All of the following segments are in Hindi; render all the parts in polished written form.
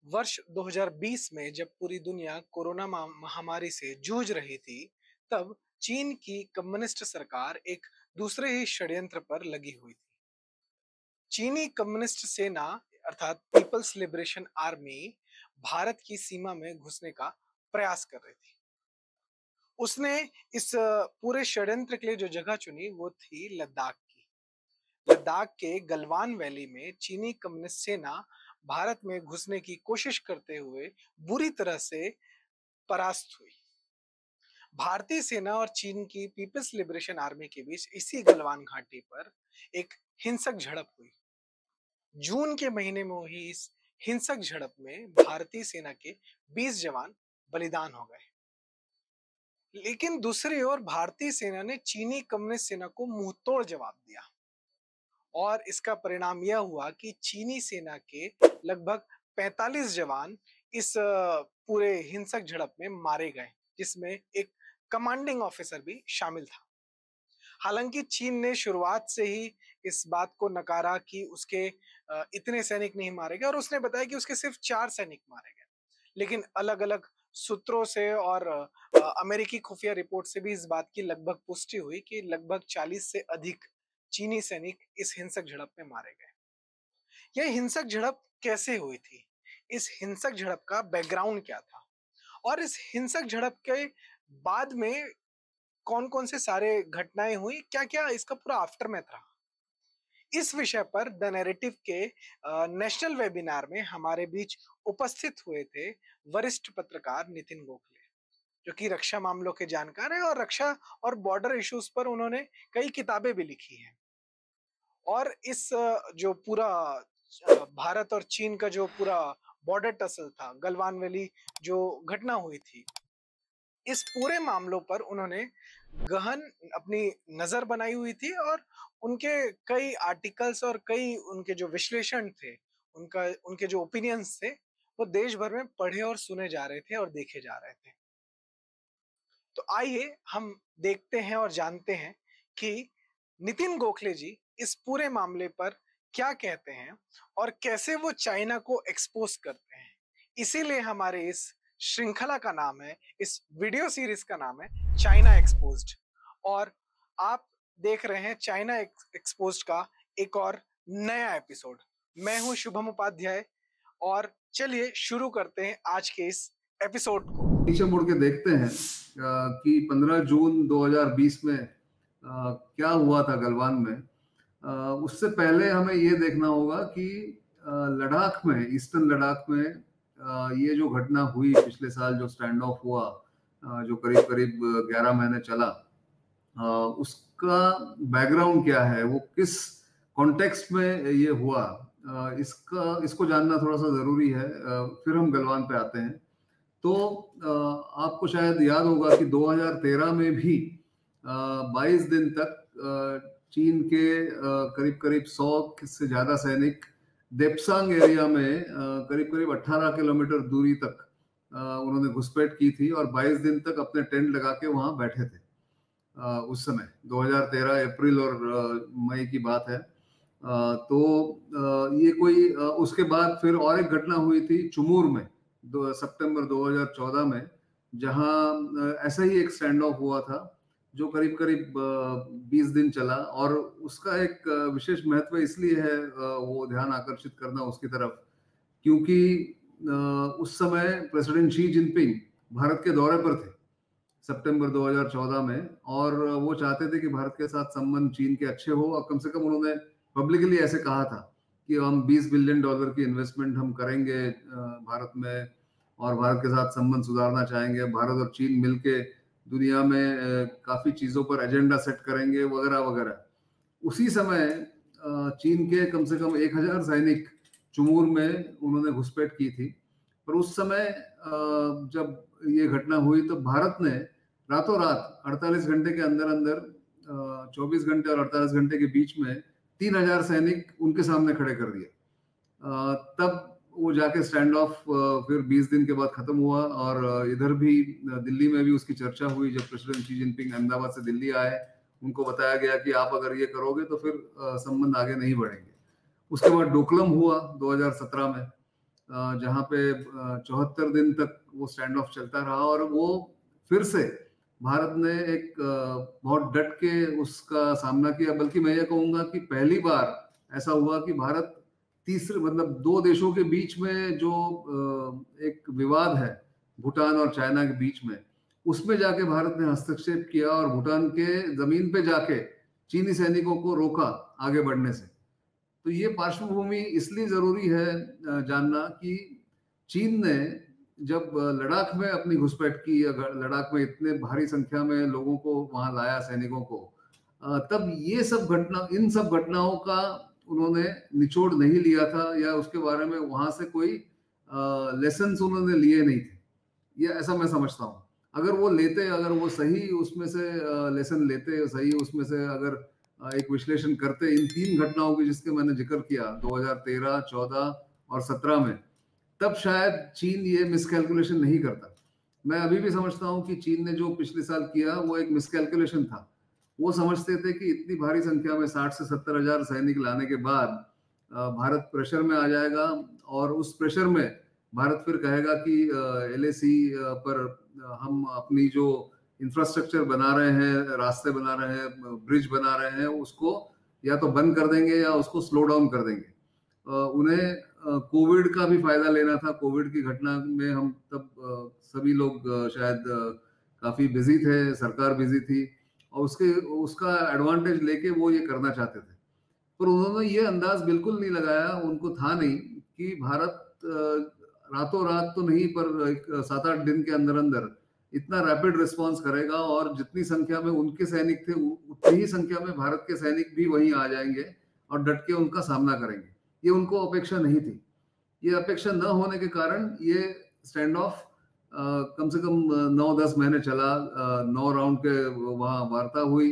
वर्ष 2020 में जब पूरी दुनिया कोरोना महामारी से जूझ रही थी, तब चीन की कम्युनिस्ट सरकार एक दूसरे ही षड्यंत्र पर लगी हुई थी। चीनी कम्युनिस्ट सेना अर्थात पीपल्स लिबरेशन आर्मी भारत की सीमा में घुसने का प्रयास कर रही थी। उसने इस पूरे षड्यंत्र के लिए जो जगह चुनी वो थी लद्दाख की। लद्दाख के गलवान वैली में चीनी कम्युनिस्ट सेना भारत में घुसने की कोशिश करते हुए बुरी तरह से परास्त हुई। भारतीय सेना और चीन की पीपल्स लिबरेशन आर्मी के बीच इसी गलवान घाटी पर एक हिंसक झड़प हुई। जून के महीने में हुई इस हिंसक झड़प में भारतीय सेना के 20 जवान बलिदान हो गए। लेकिन दूसरी ओर भारतीय सेना ने चीनी कम्युनिस्ट सेना को मुंहतोड़ जवाब दिया और इसका परिणाम यह हुआ कि चीनी सेना के लगभग 45 जवान इस पूरे हिंसक झड़प में मारे गए, जिसमें एक कमांडिंग ऑफिसर भी शामिल था। हालांकि चीन ने शुरुआत से ही इस बात को नकारा कि उसके इतने सैनिक नहीं मारे गए और उसने बताया कि उसके सिर्फ 4 सैनिक मारे गए। लेकिन अलग-अलग सूत्रों से और अमेरिकी खुफिया रिपोर्ट से भी इस बात की लगभग पुष्टि हुई कि लगभग 40 से अधिक चीनी सैनिक इस हिंसक झड़प में मारे गए। यह हिंसक झड़प कैसे हुई थी? इस हिंसक झड़प का बैकग्राउंड क्या था? और इस हिंसक झड़प के बाद में कौन-कौन से सारे घटनाएं हुई? क्या-क्या इसका पूरा आफ्टरमैथ रहा? इस विषय पर द नैरेटिव के नेशनल वेबिनार में हमारे बीच उपस्थित हुए थे वरिष्ठ पत्रकार नितिन गोखले, जो कि रक्षा मामलों के जानकार हैं और रक्षा और बॉर्डर इश्यूज पर उन्होंने कई किताबें भी लिखी हैं। और इस जो पूरा भारत और चीन का जो पूरा बॉर्डर टसल था, गलवान वैली जो घटना हुई थी, इस पूरे मामलों पर उन्होंने गहन अपनी नजर बनाई हुई थी और उनके कई आर्टिकल्स और कई उनके जो विश्लेषण थे, उनका उनके जो ओपिनियंस थे, वो देश भर में पढ़े और सुने जा रहे थे और देखे जा रहे थे। तो आइए हम देखते हैं और जानते हैं कि नितिन गोखले जी इस पूरे मामले पर क्या कहते हैं और कैसे वो चाइना को एक्सपोज करते हैं। इसीलिए हमारे इस श्रृंखला का नाम है, इस वीडियो सीरीज का नाम है चाइना एक्सपोज्ड। और आप देख रहे हैं चाइना एक्सपोज्ड का एक और नया एपिसोड। मैं हूं शुभम उपाध्याय और चलिए शुरू करते हैं आज के इस एपिसोड को। पीछे मुड़ के देखते हैं कि 15 जून 2020 में क्या हुआ था गलवान में। उससे पहले हमें ये देखना होगा कि लद्दाख में, ईस्टर्न लद्दाख में ये जो घटना हुई पिछले साल, जो स्टैंड ऑफ हुआ, जो करीब करीब 11 महीने चला, उसका बैकग्राउंड क्या है, वो किस कॉन्टेक्स्ट में ये हुआ, इसको जानना थोड़ा सा जरूरी है। फिर हम गलवान पे आते हैं। तो आपको शायद याद होगा कि 2013 में भी 22 दिन तक चीन के करीब करीब 100 से ज्यादा सैनिक देप्सांग एरिया में करीब करीब 18 किलोमीटर दूरी तक उन्होंने घुसपैठ की थी और 22 दिन तक अपने टेंट लगा के वहां बैठे थे। उस समय 2013 अप्रैल और मई की बात है। तो ये कोई उसके बाद फिर और एक घटना हुई थी चुमूर में सितंबर 2014 में, जहां ऐसा ही एक स्टैंड ऑफ हुआ था जो करीब करीब 20 दिन चला। और उसका एक विशेष महत्व इसलिए है वो ध्यान आकर्षित करना उसकी तरफ, क्योंकि उस समय प्रेसिडेंट शी जिनपिंग भारत के दौरे पर थे सितंबर 2014 में, और वो चाहते थे कि भारत के साथ संबंध चीन के अच्छे हो। और कम से कम उन्होंने पब्लिकली ऐसे कहा था कि हम $20 बिलियन की इन्वेस्टमेंट हम करेंगे भारत में और भारत के साथ संबंध सुधारना चाहेंगे। भारत और चीन मिलके दुनिया में काफी चीजों पर एजेंडा सेट करेंगे वगैरह वगैरह। उसी समय चीन के कम से कम 1000 सैनिक चुमूर में उन्होंने घुसपैठ की थी। पर उस समय जब ये घटना हुई तो भारत ने रातों रात 48 घंटे के अंदर अंदर 24 घंटे और 48 घंटे के बीच में 3000 सैनिक उनके सामने खड़े कर दिए। तब वो जाके स्टैंड ऑफ फिर 20 दिन के बाद खत्म हुआ। और इधर भी दिल्ली में भी उसकी चर्चा हुई। जब प्रेसिडेंट शी जिनपिंग अहमदाबाद से दिल्ली आए, उनको बताया गया कि आप अगर ये करोगे तो फिर संबंध आगे नहीं बढ़ेंगे। उसके बाद डोकलम हुआ 2017 में, जहाँ पे 74 दिन तक वो स्टैंड ऑफ चलता रहा, और वो फिर से भारत ने एक बहुत डट के उसका सामना किया। बल्कि मैं ये कहूँगा कि पहली बार ऐसा हुआ कि भारत तीसरे, मतलब दो देशों के बीच में जो एक विवाद है भूटान और चाइना के बीच में, उसमें जाके भारत ने हस्तक्षेप किया और भूटान के जमीन पे जाके चीनी सैनिकों को रोका आगे बढ़ने से। तो ये पार्श्वभूमि इसलिए जरूरी है जानना कि चीन ने जब लद्दाख में अपनी घुसपैठ की, अगर लद्दाख में इतने भारी संख्या में लोगों को वहां लाया, सैनिकों को, तब ये सब घटना, इन सब घटनाओं का उन्होंने निचोड़ नहीं लिया था, या उसके बारे में वहां से कोई लेसन्स उन्होंने लिए नहीं थे। ये ऐसा मैं समझता हूँ। अगर वो लेते, अगर वो सही उसमें से लेसन लेते, सही उसमें से अगर एक विश्लेषण करते इन तीन घटनाओं की जिसके मैंने जिक्र किया 2013, 14 और 17 में, तब शायद चीन ये मिसकैलकुलेशन नहीं करता। मैं अभी भी समझता हूँ कि चीन ने जो पिछले साल किया वो एक मिसकैलकुलेशन था। वो समझते थे कि इतनी भारी संख्या में 60 से 70 हजार सैनिक लाने के बाद भारत प्रेशर में आ जाएगा, और उस प्रेशर में भारत फिर कहेगा कि एलएसी पर हम अपनी जो इंफ्रास्ट्रक्चर बना रहे हैं, रास्ते बना रहे हैं, ब्रिज बना रहे हैं, उसको या तो बंद कर देंगे या उसको स्लो डाउन कर देंगे। उन्हें कोविड का भी फायदा लेना था। कोविड की घटना में हम तब सभी लोग शायद काफी बिजी थे, सरकार बिजी थी, और उसका एडवांटेज लेके वो ये करना चाहते थे। पर उन्होंने ये अंदाज बिल्कुल नहीं लगाया, उनको था नहीं कि भारत रातों रात तो नहीं, पर एक 7-8 दिन के अंदर अंदर इतना रैपिड रिस्पांस करेगा, और जितनी संख्या में उनके सैनिक थे उतनी ही संख्या में भारत के सैनिक भी वहीं आ जाएंगे और डट के उनका सामना करेंगे। ये उनको अपेक्षा नहीं थी। ये अपेक्षा न होने के कारण ये स्टैंड ऑफ कम से कम 9-10 महीने चला। 9 राउंड के वहाँ वार्ता हुई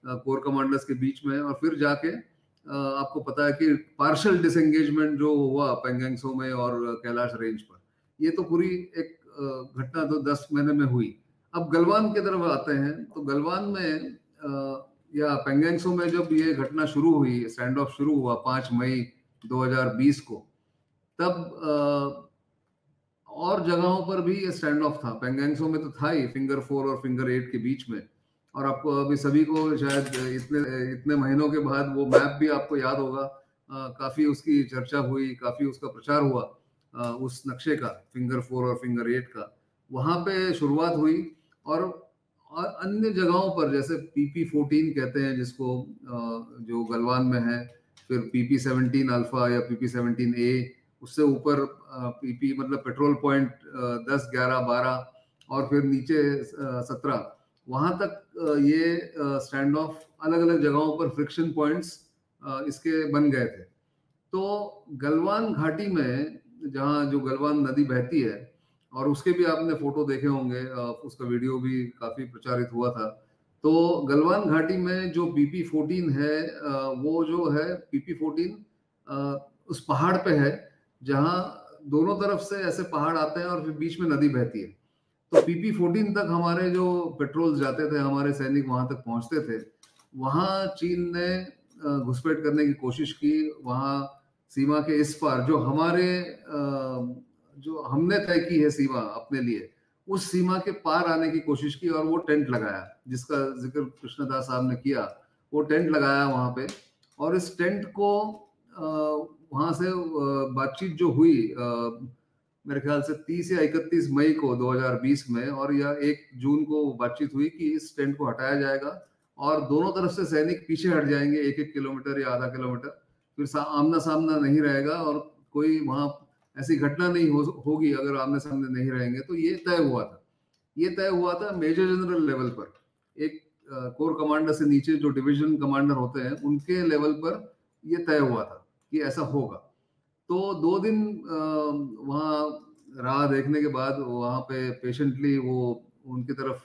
कोर कमांडर्स के बीच में, और फिर जाके आपको पता है कि पार्शियल डिसएंगेजमेंट जो हुआ पेंगेंग त्सो में और कैलाश रेंज पर, ये तो पूरी एक घटना तो 10 महीने में हुई। अब गलवान की तरफ आते हैं, तो गलवान में या पेंगेंग त्सो में जब ये घटना शुरू हुई, स्टैंड ऑफ शुरू हुआ 5 मई 2020 को, तब और जगहों पर भी ये स्टैंड ऑफ था। पेंगेंग त्सो में तो था ही, फिंगर 4 और फिंगर 8 के बीच में। और आपको अभी सभी को शायद इतने इतने महीनों के बाद वो मैप भी आपको याद होगा, काफी उसकी चर्चा हुई, काफी उसका प्रचार हुआ, उस नक्शे का, फिंगर 4 और फिंगर 8 का। वहां पे शुरुआत हुई, और अन्य जगहों पर जैसे PP14 कहते हैं जिसको, जो गलवान में है, फिर PP17 अल्फा या PP17A, उससे ऊपर PP मतलब पेट्रोल पॉइंट 10, 11, 12, और फिर नीचे 17, वहां तक ये स्टैंड ऑफ अलग अलग जगहों पर फ्रिक्शन पॉइंट्स इसके बन गए थे। तो गलवान घाटी में, जहाँ जो गलवान नदी बहती है, और उसके भी आपने फोटो देखे होंगे, उसका वीडियो भी काफी प्रचारित हुआ था। तो गलवान घाटी में जो PP14 है, वो जो है PP14 उस पहाड़ पे है जहाँ दोनों तरफ से ऐसे पहाड़ आते हैं और फिर बीच में नदी बहती है। तो PP14 तक हमारे जो पेट्रोल जाते थे, हमारे सैनिक वहां तक पहुंचते थे। वहां चीन ने घुसपैठ करने की कोशिश की। वहां सीमा के इस पार जो हमारे जो हमने तय की है सीमा अपने लिए, उस सीमा के पार आने की कोशिश की, और वो टेंट लगाया जिसका जिक्र कृष्णदास साहब ने किया। वो टेंट लगाया वहां पे, और इस टेंट को वहां से बातचीत जो हुई मेरे ख्याल से 30 या 31 मई को 2020 में, और या 1 जून को बातचीत हुई कि इस टेंट को हटाया जाएगा और दोनों तरफ से सैनिक पीछे हट जाएंगे 1-1 किलोमीटर या आधा किलोमीटर। फिर आमना सामना नहीं रहेगा, और कोई वहां ऐसी घटना नहीं होगी अगर आमने सामने नहीं रहेंगे। तो ये तय हुआ था। ये तय हुआ था मेजर जनरल लेवल पर। एक कोर कमांडर से नीचे जो डिवीजन कमांडर होते हैं उनके लेवल पर ये तय हुआ था कि ऐसा होगा। तो 2 दिन वहाँ राह देखने के बाद, वहाँ पे पेशेंटली वो उनकी तरफ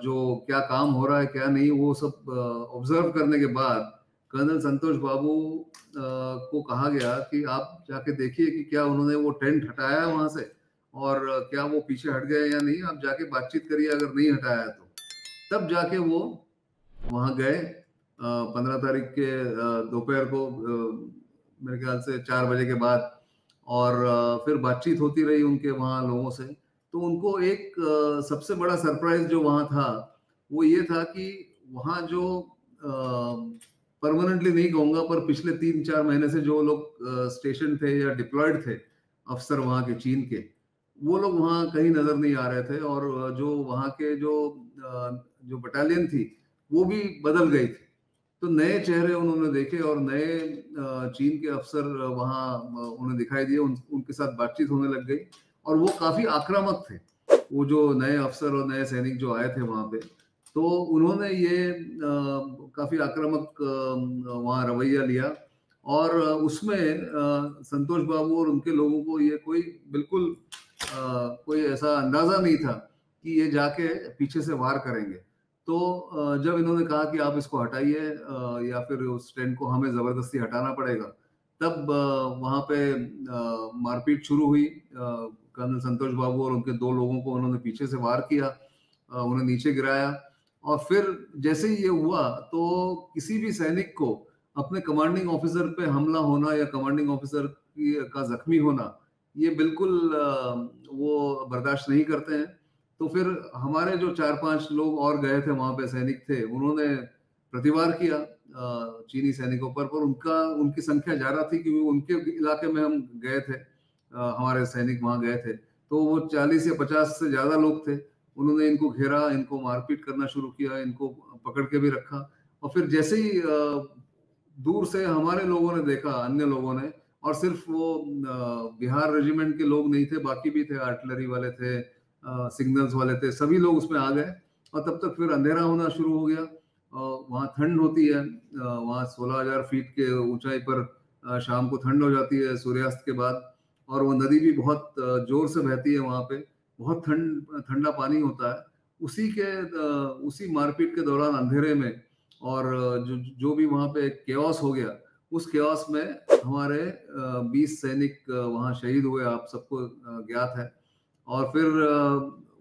जो क्या काम हो रहा है क्या नहीं, वो सब ऑब्जर्व करने के बाद कर्नल संतोष बाबू को कहा गया कि आप जाके देखिए कि क्या उन्होंने वो टेंट हटाया है वहां से, और क्या वो पीछे हट गए या नहीं। आप जाके बातचीत करिए, अगर नहीं हटाया है तो। तब जाके वो वहां गए 15 तारीख के दोपहर को, मेरे ख्याल से 4 बजे के बाद। और फिर बातचीत होती रही उनके वहाँ लोगों से। तो उनको एक सबसे बड़ा सरप्राइज़ जो वहाँ था, वो ये था कि वहाँ जो परमानेंटली नहीं कहूँगा, पर पिछले 3-4 महीने से जो लोग स्टेशन थे या डिप्लॉयड थे, अफ़सर वहाँ के चीन के, वो लोग वहाँ कहीं नज़र नहीं आ रहे थे, और जो वहाँ के जो बटालियन थी, वो भी बदल गई थी। तो नए चेहरे उन्होंने देखे, और नए चीन के अफ़सर वहाँ उन्हें दिखाई दिए, उनके साथ बातचीत होने लग गई, और वो काफ़ी आक्रामक थे। वो जो नए अफ़सर और नए सैनिक जो आए थे वहाँ पे, तो उन्होंने ये काफ़ी आक्रामक वहाँ रवैया लिया, और उसमें संतोष बाबू और उनके लोगों को ये कोई बिल्कुल कोई ऐसा अंदाज़ा नहीं था कि ये जाके पीछे से वार करेंगे। तो जब इन्होंने कहा कि आप इसको हटाइए, या फिर उस टेंट को हमें ज़बरदस्ती हटाना पड़ेगा, तब वहाँ पे मारपीट शुरू हुई। कर्नल संतोष बाबू और उनके 2 लोगों को उन्होंने पीछे से वार किया, उन्हें नीचे गिराया, और फिर जैसे ही ये हुआ, तो किसी भी सैनिक को अपने कमांडिंग ऑफिसर पे हमला होना या कमांडिंग ऑफिसर का ज़ख्मी होना, ये बिल्कुल वो बर्दाश्त नहीं करते हैं। तो फिर हमारे जो 4-5 लोग और गए थे वहाँ पे, सैनिक थे, उन्होंने प्रतिवार किया चीनी सैनिकों पर उनकी संख्या ज़्यादा थी, क्योंकि उनके इलाके में हम गए थे, हमारे सैनिक वहाँ गए थे। तो वो 40 या 50 से ज़्यादा लोग थे। उन्होंने इनको घेरा, इनको मारपीट करना शुरू किया, इनको पकड़ के भी रखा, और फिर जैसे ही दूर से हमारे लोगों ने देखा, अन्य लोगों ने, और सिर्फ वो बिहार रेजिमेंट के लोग नहीं थे, बाकी भी थे, आर्टिलरी वाले थे, सिग्नल्स वाले थे, सभी लोग उसमें आ गए, और तब तक फिर अंधेरा होना शुरू हो गया। वहाँ ठंड होती है, वहाँ 16,000 फीट के ऊंचाई पर शाम को ठंड हो जाती है सूर्यास्त के बाद, और वो नदी भी बहुत जोर से बहती है वहाँ पे, बहुत ठंडा पानी होता है। उसी मारपीट के दौरान अंधेरे में, और जो भी वहाँ पे केओस हो गया, उस केओस में हमारे 20 सैनिक वहाँ शहीद हुए, आप सबको ज्ञात है। और फिर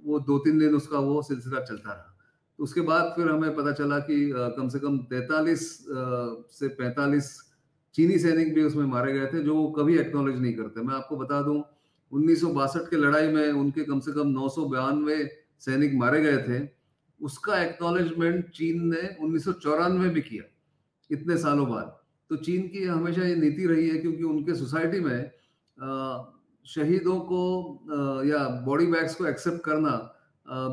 वो 2-3 दिन उसका वो सिलसिला चलता रहा। तो उसके बाद फिर हमें पता चला कि कम से कम 43 से 45 चीनी सैनिक भी उसमें मारे गए थे, जो वो कभी एक्नॉलेज नहीं करते। मैं आपको बता दूं, 1962 की लड़ाई में उनके कम से कम 992 सैनिक मारे गए थे। उसका एक्नॉलेजमेंट चीन ने 1994 में भी किया, इतने सालों बाद। तो चीन की हमेशा ये नीति रही है, क्योंकि उनके सोसाइटी में शहीदों को या बॉडी बैग्स को एक्सेप्ट करना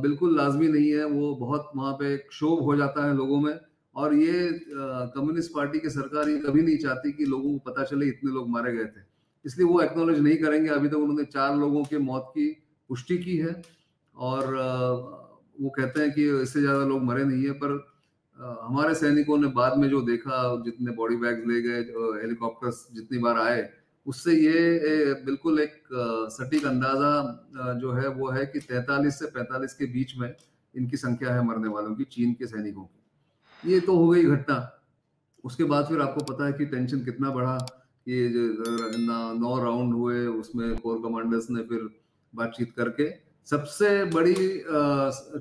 बिल्कुल लाज़मी नहीं है। वो बहुत वहाँ पे एक क्षोभ हो जाता है लोगों में, और ये कम्युनिस्ट पार्टी की सरकार ये कभी नहीं चाहती कि लोगों को पता चले इतने लोग मारे गए थे। इसलिए वो एक्नॉलेज नहीं करेंगे। अभी तक उन्होंने 4 लोगों के मौत की पुष्टि की है, और वो कहते हैं कि इससे ज़्यादा लोग मरे नहीं है, पर हमारे सैनिकों ने बाद में जो देखा, जितने बॉडी बैग्स ले गए, हेलीकॉप्टर्स जितनी बार आए, उससे ये बिल्कुल एक सटीक अंदाजा जो है वो है कि 43 से 45 के बीच में इनकी संख्या है मरने वालों की, चीन के सैनिकों की। ये तो हो गई घटना। उसके बाद फिर आपको पता है कि टेंशन कितना बढ़ा। ये जो 9 राउंड हुए, उसमें कोर कमांडर्स ने फिर बातचीत करके, सबसे बड़ी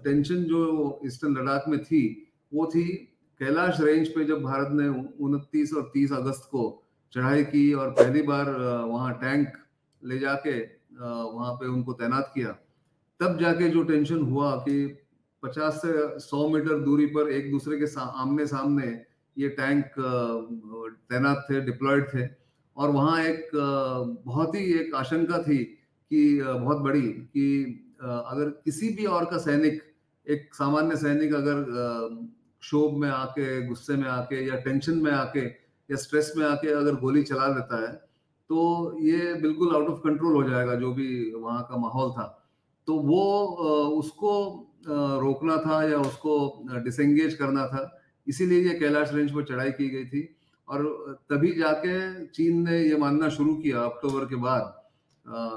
टेंशन जो ईस्टर्न लद्दाख में थी, वो थी कैलाश रेंज पे। जब भारत ने 29 और 30 अगस्त को चढ़ाई की, और पहली बार वहाँ टैंक ले जाके वहाँ पे उनको तैनात किया, तब जाके जो टेंशन हुआ कि 50 से 100 मीटर दूरी पर एक दूसरे के आमने सामने ये टैंक तैनात थे, डिप्लॉयड थे, और वहाँ एक बहुत ही एक आशंका थी कि बहुत बड़ी, कि अगर किसी भी और का सैनिक, एक सामान्य सैनिक अगर क्षोभ में आके, गुस्से में आके, या टेंशन में आके, या स्ट्रेस में आके अगर गोली चला देता है, तो ये बिल्कुल आउट ऑफ कंट्रोल हो जाएगा, जो भी वहाँ का माहौल था। तो वो उसको रोकना था, या उसको डिसएंगेज करना था, इसीलिए ये कैलाश रेंज पर चढ़ाई की गई थी। और तभी जाके चीन ने ये मानना शुरू किया अक्टूबर के बाद।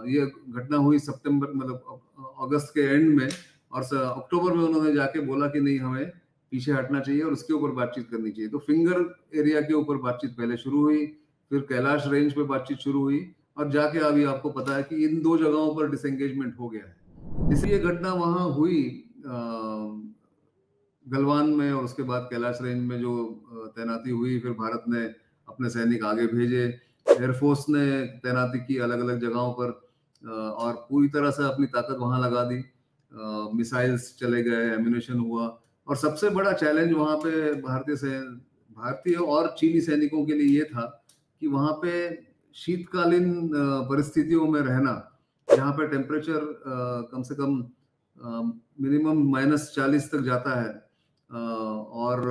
ये घटना हुई सितंबर, मतलब अगस्त के एंड में, और अक्टूबर में उन्होंने जाके बोला कि नहीं, हमें पीछे हटना चाहिए और उसके ऊपर बातचीत करनी चाहिए। तो फिंगर एरिया के ऊपर बातचीत पहले शुरू हुई, फिर कैलाश रेंज पे बातचीत शुरू हुई, और जाके अभी आपको पता है कि इन 2 जगहों पर डिसएंगेजमेंट हो गया है। इसलिए घटना वहाँ हुई गलवान में, और उसके बाद कैलाश रेंज में जो तैनाती हुई, फिर भारत ने अपने सैनिक आगे भेजे, एयरफोर्स ने तैनाती की अलग अलग जगहों पर, और पूरी तरह से अपनी ताकत वहां लगा दी। मिसाइल्स चले गए, एम्यूनेशन हुआ। और सबसे बड़ा चैलेंज वहां पे भारतीय और चीनी सैनिकों के लिए ये था कि वहां पे शीतकालीन परिस्थितियों में रहना, जहाँ पे टेम्परेचर कम से कम मिनिमम -40 तक जाता है, और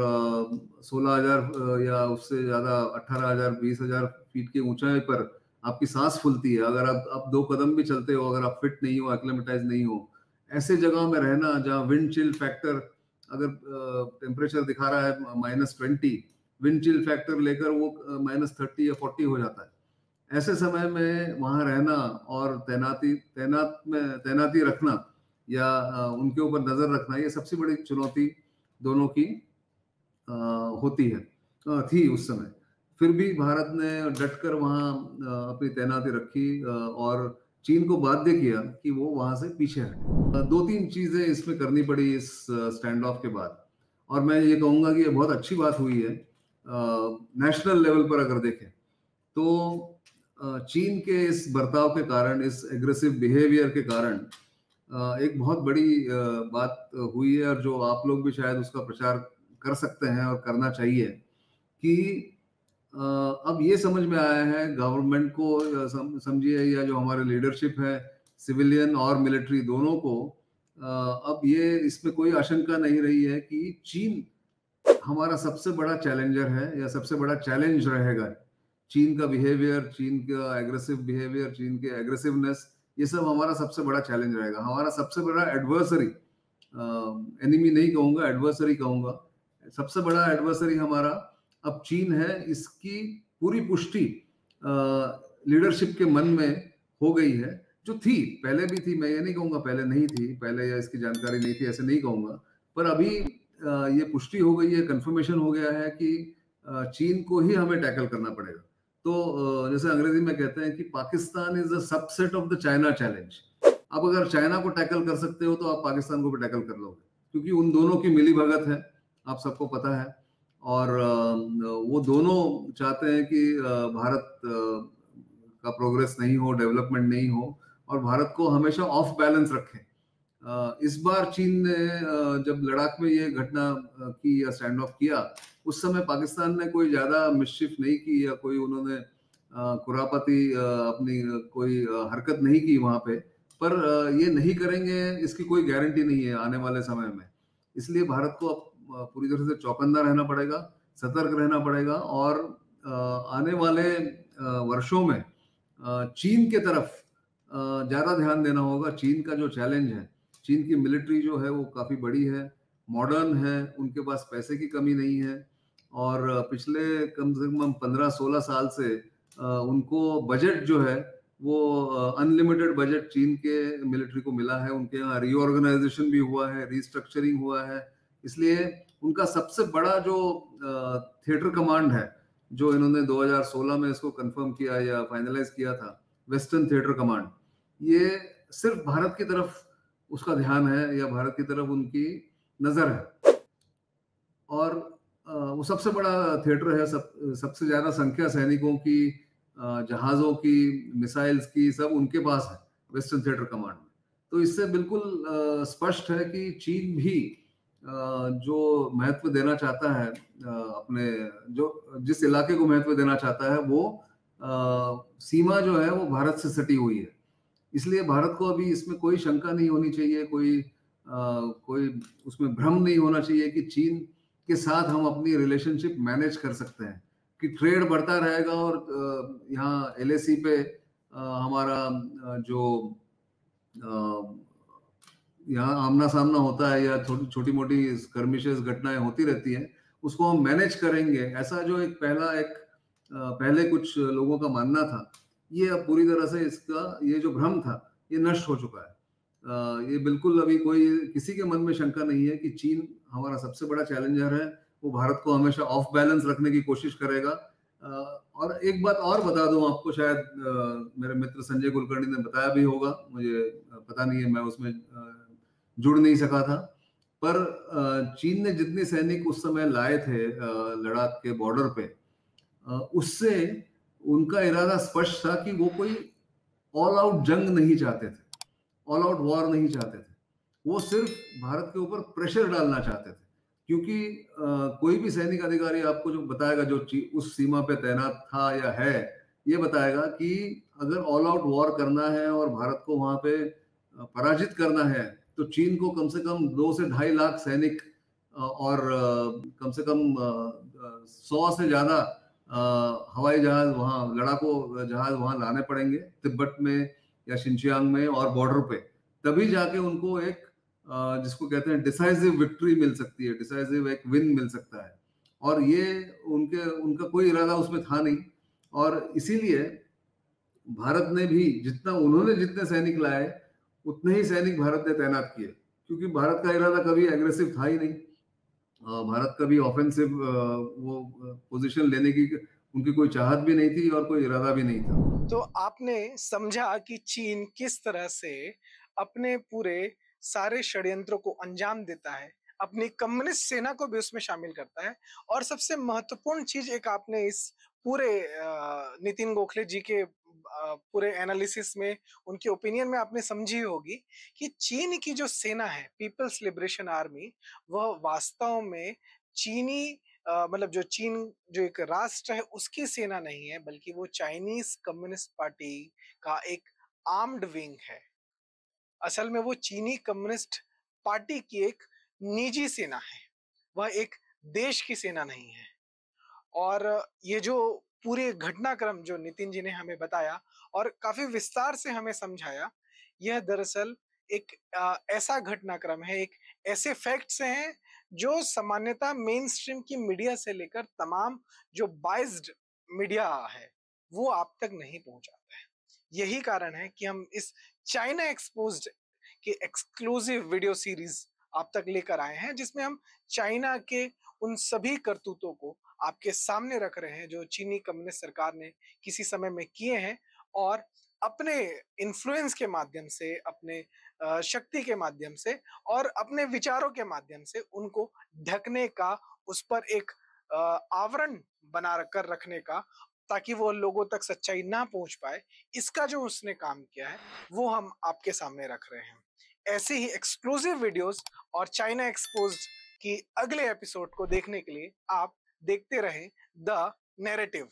16,000 या उससे ज्यादा 18,000 20,000 फीट की ऊंचाई पर आपकी सांस फूलती है। अगर आप 2 कदम भी चलते हो, अगर आप फिट नहीं हो, एक्लेमेटाइज नहीं हो, ऐसे जगह में रहना जहाँ विंड चिल फैक्टर, अगर टेम्परेचर दिखा रहा है -20, विंड चिल फैक्टर लेकर वो -30 या 40 हो जाता है। ऐसे समय में वहां रहना और तैनाती रखना या उनके ऊपर नजर रखना, ये सबसे बड़ी चुनौती दोनों की अ, होती है, थी उस समय। फिर भी भारत ने डटकर वहां अपनी तैनाती रखी, और चीन को बाध्य किया कि वो वहां से पीछे हटे। 2-3 चीजें इसमें करनी पड़ी इस स्टैंड ऑफ के बाद, और मैं ये कहूंगा कि ये बहुत अच्छी बात हुई है। नेशनल लेवल पर अगर देखें तो चीन के इस बर्ताव के कारण, इस एग्रेसिव बिहेवियर के कारण एक बहुत बड़ी बात हुई है, और जो आप लोग भी शायद उसका प्रचार कर सकते हैं और करना चाहिए कि अब ये समझ में आया है गवर्नमेंट को, समझिए, या जो हमारे लीडरशिप है, सिविलियन और मिलिट्री दोनों को, अब ये इसमें कोई आशंका नहीं रही है कि चीन हमारा सबसे बड़ा चैलेंजर है या सबसे बड़ा चैलेंज रहेगा। चीन का बिहेवियर, चीन का एग्रेसिव बिहेवियर, चीन के एग्रेसिवनेस, ये सब हमारा सबसे बड़ा चैलेंज रहेगा। हमारा सबसे बड़ा एडवर्सरी, एनिमी नहीं कहूंगा, एडवर्सरी कहूंगा, सबसे बड़ा एडवर्सरी हमारा अब चीन है। इसकी पूरी पुष्टि लीडरशिप के मन में हो गई है, जो थी पहले भी थी। मैं ये नहीं कहूंगा पहले नहीं थी, पहले या इसकी जानकारी नहीं थी, ऐसे नहीं कहूंगा। पर अभी ये पुष्टि हो गई है, कंफर्मेशन हो गया है कि चीन को ही हमें टैकल करना पड़ेगा। तो जैसे अंग्रेजी में कहते हैं कि Pakistan is a subset of the China challenge. आप अगर चाइना को टैकल कर सकते हो तो आप पाकिस्तान को भी टैकल कर लोगे, क्योंकि उन दोनों की मिली भगत है, आप सबको पता है। और वो दोनों चाहते हैं कि भारत का प्रोग्रेस नहीं हो, डेवलपमेंट नहीं हो, और भारत को हमेशा ऑफ बैलेंस रखें। इस बार चीन ने जब लद्दाख में ये घटना की या स्टैंड ऑफ किया, उस समय पाकिस्तान ने कोई ज्यादा मिसचिफ नहीं की, या कोई उन्होंने कुरापती अपनी कोई हरकत नहीं की वहां पे। पर ये नहीं करेंगे इसकी कोई गारंटी नहीं है आने वाले समय में। इसलिए भारत को अब पूरी तरह से चौकन्ना रहना पड़ेगा, सतर्क रहना पड़ेगा, और आने वाले वर्षों में चीन के तरफ ज्यादा ध्यान देना होगा। चीन का जो चैलेंज है, चीन की मिलिट्री जो है वो काफी बड़ी है, मॉडर्न है, उनके पास पैसे की कमी नहीं है, और पिछले कम से कम 15-16 साल से उनको बजट जो है वो अनलिमिटेड बजट चीन के मिलिट्री को मिला है। उनके यहाँ रीऑर्गेनाइजेशन भी हुआ है, रीस्ट्रक्चरिंग हुआ है। इसलिए उनका सबसे बड़ा जो थिएटर कमांड है, जो इन्होंने 2016 में इसको कंफर्म किया या फाइनलाइज किया था, वेस्टर्न थिएटर कमांड, ये सिर्फ भारत की तरफ उसका ध्यान है, या भारत की तरफ उनकी नजर है। और वो सबसे बड़ा थिएटर है, सबसे ज्यादा संख्या सैनिकों की, जहाजों की, मिसाइल्स की, सब उनके पास है वेस्टर्न थिएटर कमांड में। तो इससे बिल्कुल स्पष्ट है कि चीन भी जो महत्व देना चाहता है, अपने जो जिस इलाके को महत्व देना चाहता है, वो सीमा जो है वो भारत से सटी हुई है। इसलिए भारत को अभी इसमें कोई शंका नहीं होनी चाहिए, कोई उसमें भ्रम नहीं होना चाहिए कि चीन के साथ हम अपनी रिलेशनशिप मैनेज कर सकते हैं, कि ट्रेड बढ़ता रहेगा, और यहाँ एलएसी पे हमारा जो यहाँ आमना सामना होता है, या छोटी मोटी स्कर्मिशेस, घटनाएं होती रहती हैं, उसको हम मैनेज करेंगे, ऐसा जो पहले कुछ लोगों का मानना था, ये अब पूरी तरह से इसका ये जो भ्रम था ये नष्ट हो चुका है। ये बिल्कुल अभी किसी के मन में शंका नहीं है कि चीन हमारा सबसे बड़ा चैलेंजर है। वो भारत को हमेशा ऑफ बैलेंस रखने की कोशिश करेगा। और एक बात और बता दूं आपको, शायद मेरे मित्र संजय कुलकर्णी ने बताया भी होगा, मुझे पता नहीं है, मैं उसमें जुड़ नहीं सका था। पर चीन ने जितने सैनिक उस समय लाए थे लद्दाख के बॉर्डर पे, उससे उनका इरादा स्पष्ट था कि वो कोई ऑल आउट जंग नहीं चाहते थे, ऑल आउट वॉर नहीं चाहते थे। वो सिर्फ भारत के ऊपर प्रेशर डालना चाहते थे, क्योंकि कोई भी सैनिक अधिकारी आपको जो बताएगा, जो उस सीमा पे तैनात था या है, ये बताएगा कि अगर ऑल आउट वॉर करना है और भारत को वहां पे पराजित करना है, तो चीन को कम से कम 2 से 2.5 लाख सैनिक और कम से कम 100 से ज्यादा हवाई जहाज वहाँ, लड़ाकू जहाज वहाँ लाने पड़ेंगे तिब्बत में या शिनचियांग में और बॉर्डर पे। तभी जाके उनको एक जिसको कहते हैं डिसाइसिव विक्ट्री मिल सकती है, डिसाइसिव एक विन मिल सकता है। और ये उनका कोई इरादा उसमें था नहीं। और इसीलिए भारत ने भी जितने सैनिक लाए, उतने ही सैनिक भारत ने तैनात किए, क्योंकि भारत का इरादा कभी एग्रेसिव था ही नहीं। भारत कभी ऑफेंसिव वो पोजीशन लेने की उनकी कोई चाहत भी नहीं थी और कोई इरादा भी नहीं था। तो आपने समझा कि चीन किस तरह से अपने पूरे सारे षड्यंत्रों को अंजाम देता है, अपनी कम्युनिस्ट सेना को भी उसमें शामिल करता है। और सबसे महत्वपूर्ण चीज एक आपने इस पूरे नितिन गोखले जी के पूरे एनालिसिस में, उनके ओपिनियन में आपने समझी होगी कि चीन की जो सेना है, पीपल्स लिबरेशन आर्मी, वह वास्तव में चीनी मतलब जो चीन जो एक राष्ट्र है उसकी सेना नहीं है, बल्कि वो चाइनीज कम्युनिस्ट पार्टी का एक आर्म्ड विंग है। असल में वो चीनी कम्युनिस्ट पार्टी की एक निजी सेना है, वह एक देश की सेना नहीं है। और ये जो पूरे घटनाक्रम जो नितिन जी ने हमें बताया और काफी विस्तार से हमें समझाया, यह दरअसल एक ऐसा घटनाक्रम है, एक ऐसे फैक्ट्स हैं जो सामान्यतः मेन स्ट्रीम की मीडिया से लेकर तमाम जो बाइज्ड मीडिया है वो आप तक नहीं पहुंचाता है। यही कारण है कि हम इस चाइना एक्सपोज्ड के एक्सक्लूसिव वीडियो सीरीज आप तक लेकर आए हैं, जिसमें हम चाइना के उन सभी करतूतों को आपके सामने रख रहे हैं जो चीनी कम्युनिस्ट सरकार ने किसी समय में किए हैं, और अपने इन्फ्लुएंस के माध्यम से, अपने शक्ति के माध्यम से और अपने विचारों के माध्यम से उनको ढकने का, उस पर एक आवरण बना कर रखने का, ताकि वो लोगों तक सच्चाई ना पहुंच पाए, इसका जो उसने काम किया है वो हम आपके सामने रख रहे हैं। ऐसे ही एक्सक्लूसिव वीडियोस और चाइना एक्सपोज्ड की अगले एपिसोड को देखने के लिए आप देखते रहें द नैरेटिव।